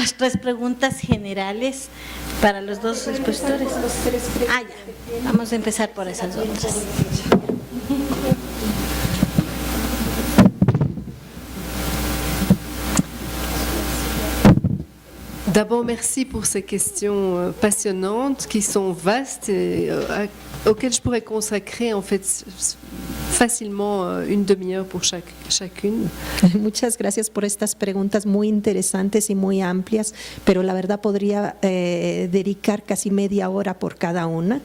unas 3 preguntas generales para los dos expositores. Ya. Vamos a empezar por esas otras. D'abord, merci pour ces questions passionnantes qui sont vastes et auxquelles je pourrais consacrer en fait facilement une demi-heure pour chacune. Muchas gracias por estas preguntas muy interesantes y muy amplias, pero la verdad podría dedicar casi media hora por cada una.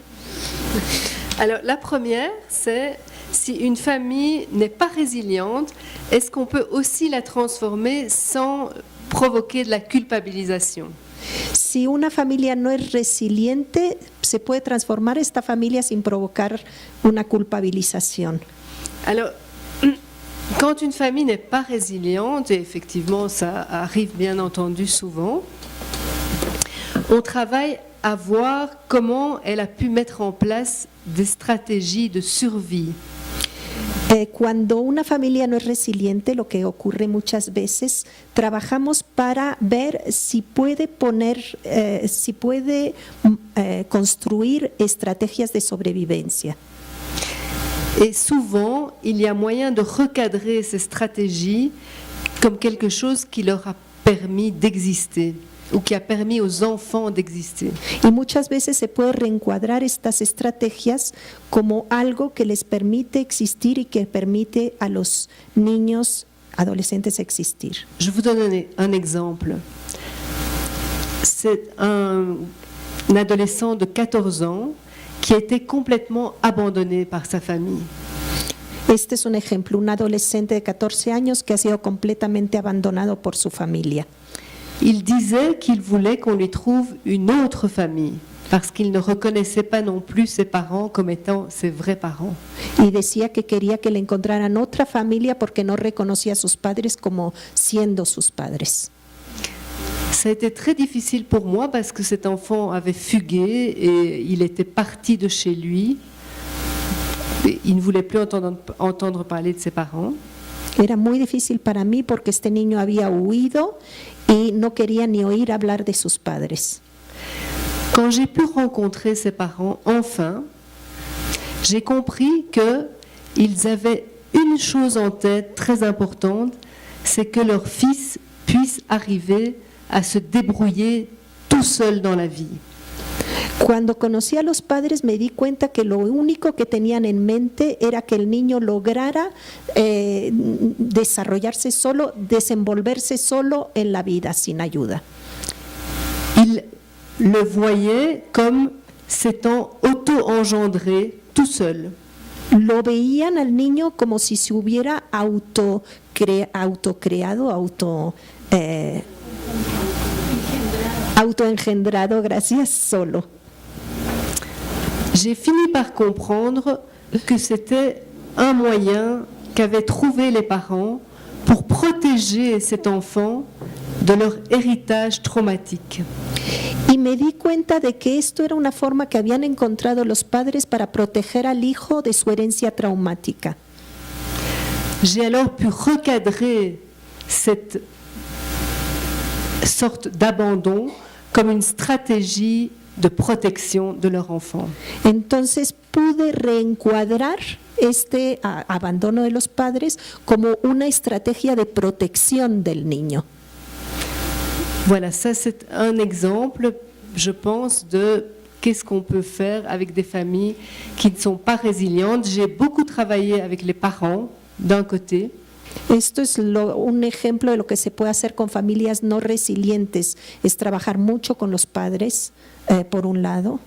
Alors, la première, c'est si une famille n'est pas résiliente, est-ce qu'on peut aussi la transformer sans provoquer de la culpabilisation? Si una familia no es resiliente, ¿se puede transformar esta familia sin provocar una culpabilización? Alors, quand une famille n'est pas résiliente, et effectivement ça arrive bien entendu souvent, on travaille à voir comment elle a pu mettre en place des stratégies de survie. Cuando una familia no es resiliente, lo que ocurre muchas veces, trabajamos para ver si puede construir estrategias de sobrevivencia. Et souvent, il y a moyen de recadrer ces stratégies comme quelque chose qui leur a permis d'exister ou qui a permis aux enfants d'exister. Y muchas veces se puede reencuadrar estas estrategias como algo que les permite existir y que permite a los niños, adolescentes existir. Je vous donne un exemple. C'est un adolescent de 14 ans qui a été complètement abandonné par sa famille. Este es un ejemplo, un adolescente de 14 años que ha sido completamente abandonado por su familia. Il disait qu'il voulait qu'on lui trouve une autre famille parce qu'il ne reconnaissait pas non plus ses parents comme étant ses vrais parents. Y decía que quería que le encontraran otra familia porque no reconocía a sus padres como siendo sus padres. Ça a été très difficile pour moi parce que cet enfant avait fugué et il était parti de chez lui. Il ne voulait plus entendre parler de ses parents. Era muy difícil para mí porque este niño había huido y no quería ni oír hablar de sus padres. Quand j'ai pu rencontrer ses parents, enfin, j'ai compris qu'ils avaient une chose en tête très importante, c'est que leur fils puisse arriver à se débrouiller tout seul dans la vie. Cuando conocí a los padres me di cuenta que lo único que tenían en mente era que el niño lograra desarrollarse solo, desenvolverse solo en la vida sin ayuda. Ils le voyaient comme s'étant auto-engendré tout seul. Lo veían al niño como si se hubiera autoengendrado, gracias, solo. J'ai fini par comprendre que c'était un moyen qu'avaient trouvé les parents pour protéger cet enfant de leur héritage traumatique. Y me di cuenta de que esto era una forma que habían encontrado los padres para proteger al hijo de su herencia traumática. J'ai alors pu recadrer cette sorte d'abandon comme une stratégie de protección de leur enfant. Entonces pude reencuadrar este abandono de los padres como una estrategia de protección del niño. Voilà, ça c'est un exemple, je pense, de qu'est-ce qu'on peut faire avec des familles qui ne sont pas résilientes. J'ai beaucoup travaillé avec les parents, d'un côté. Esto es un ejemplo de lo que se puede hacer con familias no resilientes, es trabajar mucho con los padres, por un lado.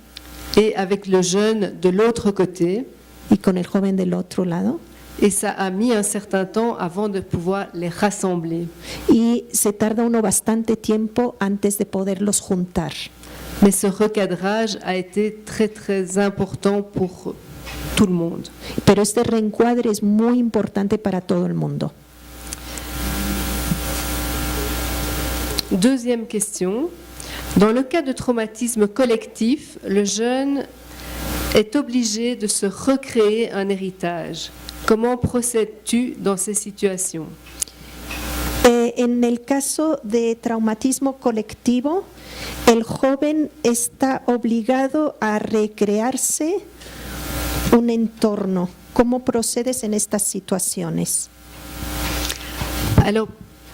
Et avec le jeune de l'autre côté. Y con el joven del otro lado. Et ça a mis un certain temps avant de pouvoir les rassembler. Y se tarda uno bastante tiempo antes de poderlos juntar. Mais ce recadrage a été très très important pour tout le monde. Pero este reencuadre es muy importante para todo el mundo. Deuxième question. Dans le cas de traumatisme collectif, le jeune est obligé de se recréer un héritage. Comment procèdes-tu dans ces situations? En el caso de traumatismo colectivo, el joven está obligado a recrearse un entorno. ¿Cómo procedes en estas situaciones? Alors,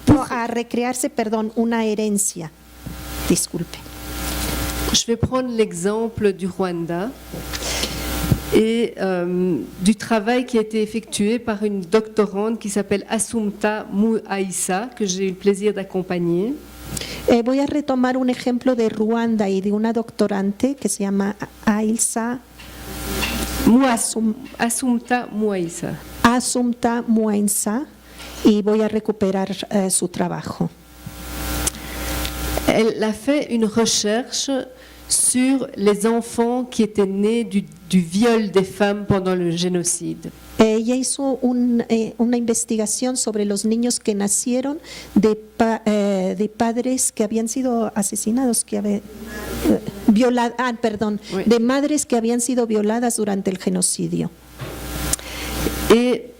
No, a recrearse, perdón, una herencia. Disculpe. je vais prendre l'exemple du Rwanda et du travail qui a été effectué par une doctorante qui s'appelle Assumpta Muaisa, que j'ai eu le plaisir d'accompagner. Voy a retomar un ejemplo de Ruanda y de una doctorante que se llama Ailsa Assumpta Muaisa. Assumpta Muaisa, y voy a recuperar su trabajo. Elle a fait une recherche sur les enfants qui étaient nés du viol des femmes pendant le génocide. Ella hizo una investigación sobre los niños que nacieron de padres que habían sido asesinados, Oui. de madres que habían sido violadas durante el genocidio. Et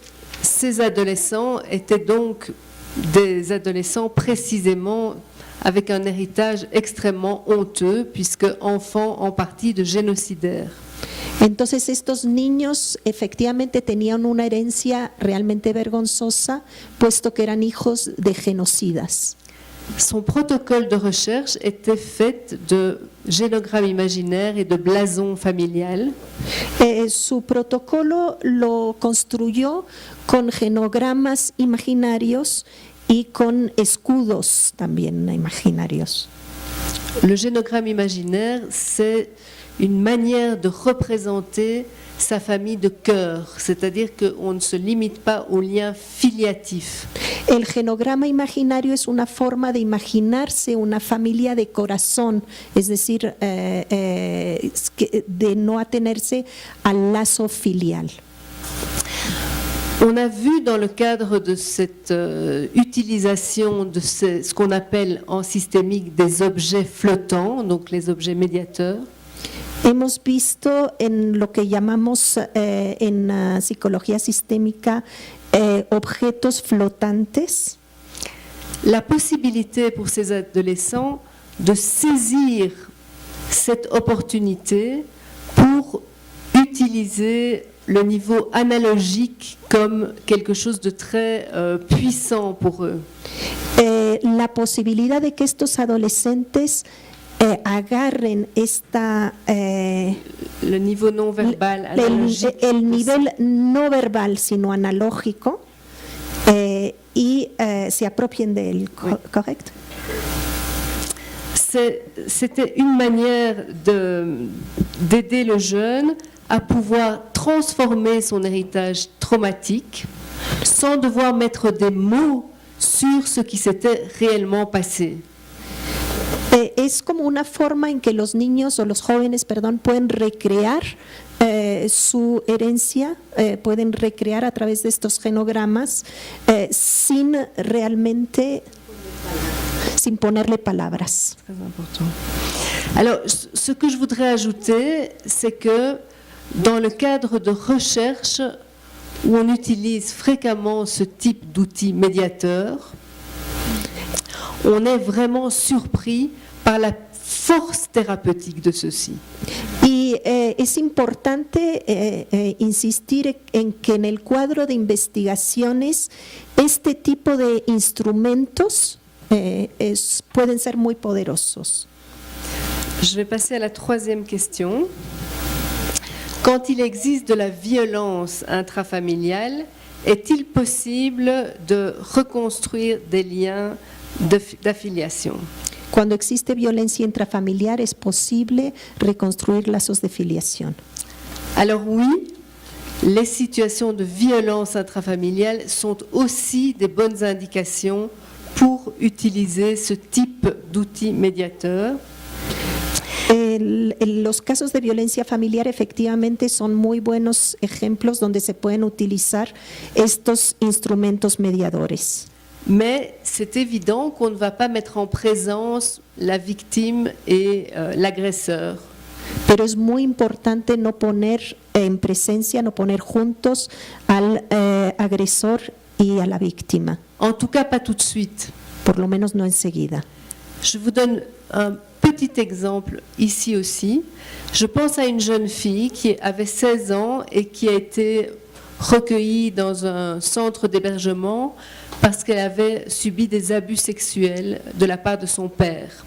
ces adolescents étaient donc des adolescents précisément avec un héritage extrêmement honteux, puisque enfants en partie de génocidaires. Entonces estos niños efectivamente tenían una herencia realmente vergonzosa, puesto que eran hijos de genocidas. Son protocole de recherche était fait de génogrammes imaginaires et de blasons familiales. Su protocolo lo construyó con genogramas imaginarios y con escudos también imaginarios. Le génogramme imaginaire, c'est une manière de représenter sa famille de cœur, c'est-à-dire qu'on ne se limite pas aux liens filiatifs. El genograma imaginario es una forma de imaginarse una familia de corazón, es decir, de no atenerse al lazo filial. On a vu dans le cadre de cette utilisation de ce qu'on appelle en systémique des objets flottants, donc les objets médiateurs. Hemos visto en lo que llamamos en psicología sistémica objetos flotantes. La possibilité pour ces adolescents de saisir cette opportunité pour utiliser le niveau analogique comme quelque chose de très puissant pour eux. La posibilidad de que estos adolescentes agarren le niveau non verbal analogique, el nivel no verbal sino analógico y se apropien de él, Oui. ¿correcto? C'était une manière d'aider le jeune à pouvoir transformer son héritage traumatique sans devoir mettre des mots sur ce qui s'était réellement passé. Es como una forma en que los niños o los jóvenes, pueden recrear su herencia, pueden recrear a través de estos genogramas sin ponerle palabras. Très important. Alors, ce que je voudrais ajouter, c'est que dans le cadre de recherche où on utilise fréquemment ce type d'outils médiateurs, on est vraiment surpris par la force thérapeutique de ceci. Y es importante insistir en que en el cuadro de investigaciones este tipo de instrumentos pueden ser muy poderosos. Je vais passer à la troisième question. Quand il existe de la violence intrafamiliale, est-il possible de reconstruire des liens d'affiliation? Cuando existe violencia intrafamiliar, es posible reconstruir lazos de filiación. Alors oui, les situations de violence intrafamiliale sont aussi des bonnes indications pour utiliser ce type d'outils médiateurs. Los casos de violencia familiar efectivamente son muy buenos ejemplos donde se pueden utilizar estos instrumentos mediadores. Mais c'est évident qu'on ne va pas mettre en présence la victime et l'agresseur. Pero es muy importante no poner en presencia, no poner juntos al agresor y a la víctima. En tout cas, pas tout de suite. por lo menos no enseguida. Je vous donne un petit exemple ici aussi. Je pense à une jeune fille qui avait 16 ans et qui a été recueillie dans un centre d'hébergement parce qu'elle avait subi des abus sexuels de la part de son père.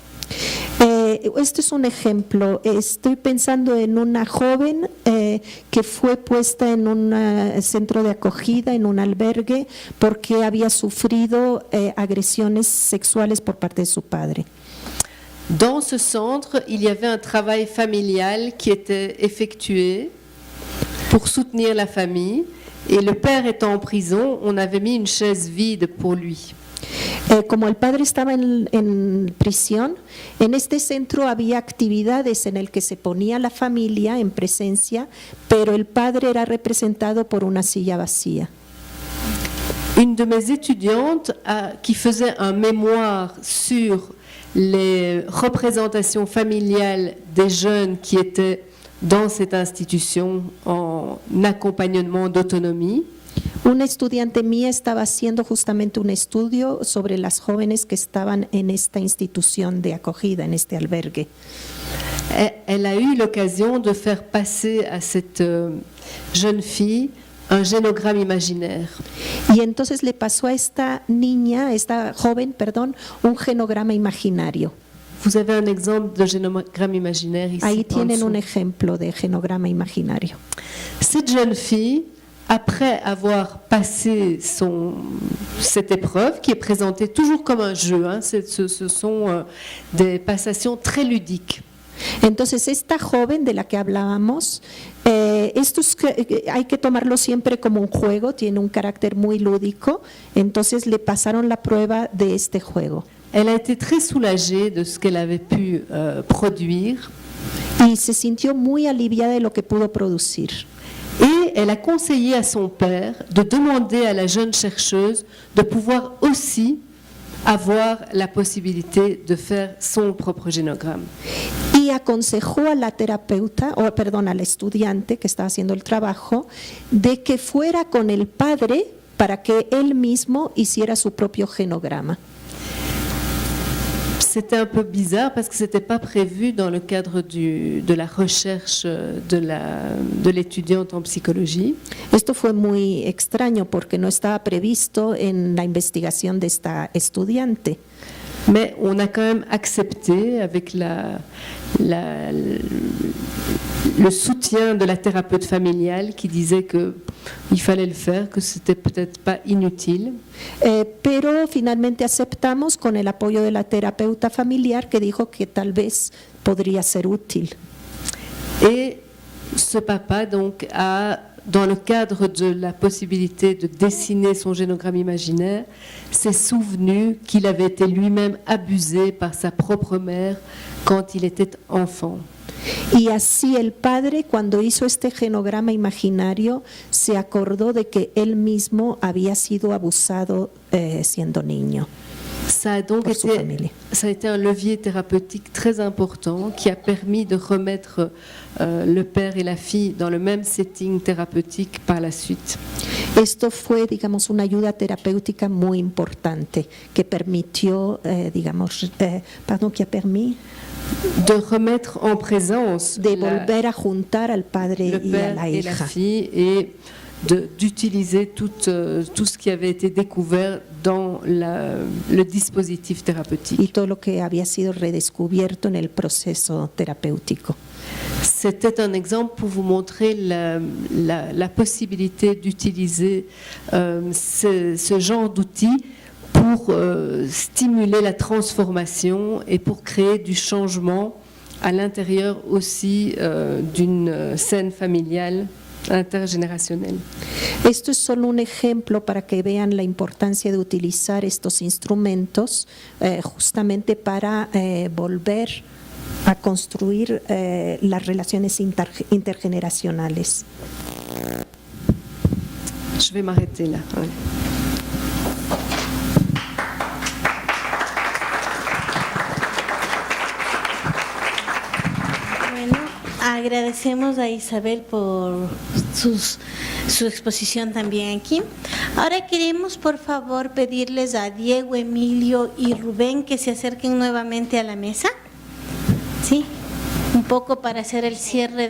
Este es un ejemplo. Estoy pensando en una joven que fue puesta en un centro de acogida, en un albergue, porque había sufrido agresiones sexuales por parte de su padre. Dans ce centre, il y avait un travail familial qui était effectué pour soutenir la famille. Et le père étant en prison, on avait mis une chaise vide pour lui. Como el padre estaba en prisión, en este centro había actividades en el que se ponía la familia en presencia, pero el padre era representado por una silla vacía. Une de mes étudiantes qui faisait un mémoire sur les représentations familiales des jeunes qui étaient dans cette institution en accompagnement d'autonomie. Una estudiante mía estaba haciendo justamente un estudio sobre las jóvenes que estaban en esta institución de acogida, en este albergue. Elle a eu l'occasion de faire passer à cette jeune fille un génogramme imaginaire. Y entonces le pasó a esta joven, un genograma imaginario. Vous avez un exemple de génogramme imaginaire ici. Ahí tienen un ejemplo de genograma imaginario. Cette jeune fille, après avoir passé cette épreuve, qui est présentée toujours comme un jeu, ce sont des passations très ludiques. Entonces, esta joven de la que hablábamos, hay que tomarlo siempre como un juego, tiene un carácter muy lúdico, entonces le pasaron la prueba de este juego. Elle a été très soulagée de ce qu'elle avait pu produire. Y se sintió muy aliviada de lo que pudo producir. Et elle a conseillé à son père de demander à la jeune chercheuse de pouvoir aussi avoir la possibilité de faire son propre génogramme. Y aconsejó a la terapeuta, a la estudiante que estaba haciendo el trabajo, de que fuera con el padre para que él mismo hiciera su propio genograma. C'était un peu bizarre parce que ce n'était pas prévu dans le cadre de la recherche de l'étudiante en psychologie. Esto fue muy extraño porque no estaba previsto en la investigación de esta estudiante. Mais on a quand même accepté avec le soutien de la thérapeute familiale qui disait qu'il fallait le faire, que c'était peut-être pas inutile. Pero finalmente aceptamos con el apoyo de la terapeuta familiar que dijo que tal vez podría ser útil. Et ce papa donc dans le cadre de la possibilité de dessiner son génogramme imaginaire, s'est souvenu qu'il avait été lui-même abusé par sa propre mère quand il était enfant. Y así el padre, cuando hizo este genograma imaginario, se acordó de que él mismo había sido abusado siendo niño. Ça a été un levier thérapeutique très important qui a permis de remettre le père et la fille dans le même setting thérapeutique par la suite. Esto fue, digamos, una ayuda terapéutica muy importante que permitió, que ha permis de remettre en présence de volver a juntar al padre le y a père la et hija. la fille et d'utiliser tout ce qui avait été découvert dans le dispositif thérapeutique. Y todo lo que había sido redescubierto en el proceso terapéutico. C'était un exemple pour vous montrer la possibilité d'utiliser ce genre d'outils pour stimuler la transformation et pour créer du changement à l'intérieur aussi d'une scène familiale intergeneracional. Esto es solo un ejemplo para que vean la importancia de utilizar estos instrumentos justamente para volver a construir las relaciones intergeneracionales. Je vais m'arrêter là. Ouais. Bueno, Agradecemos a Isabel por su exposición también aquí. Ahora queremos, por favor, pedirles a Diego, Emilio y Rubén que se acerquen nuevamente a la mesa. Sí, un poco para hacer el cierre.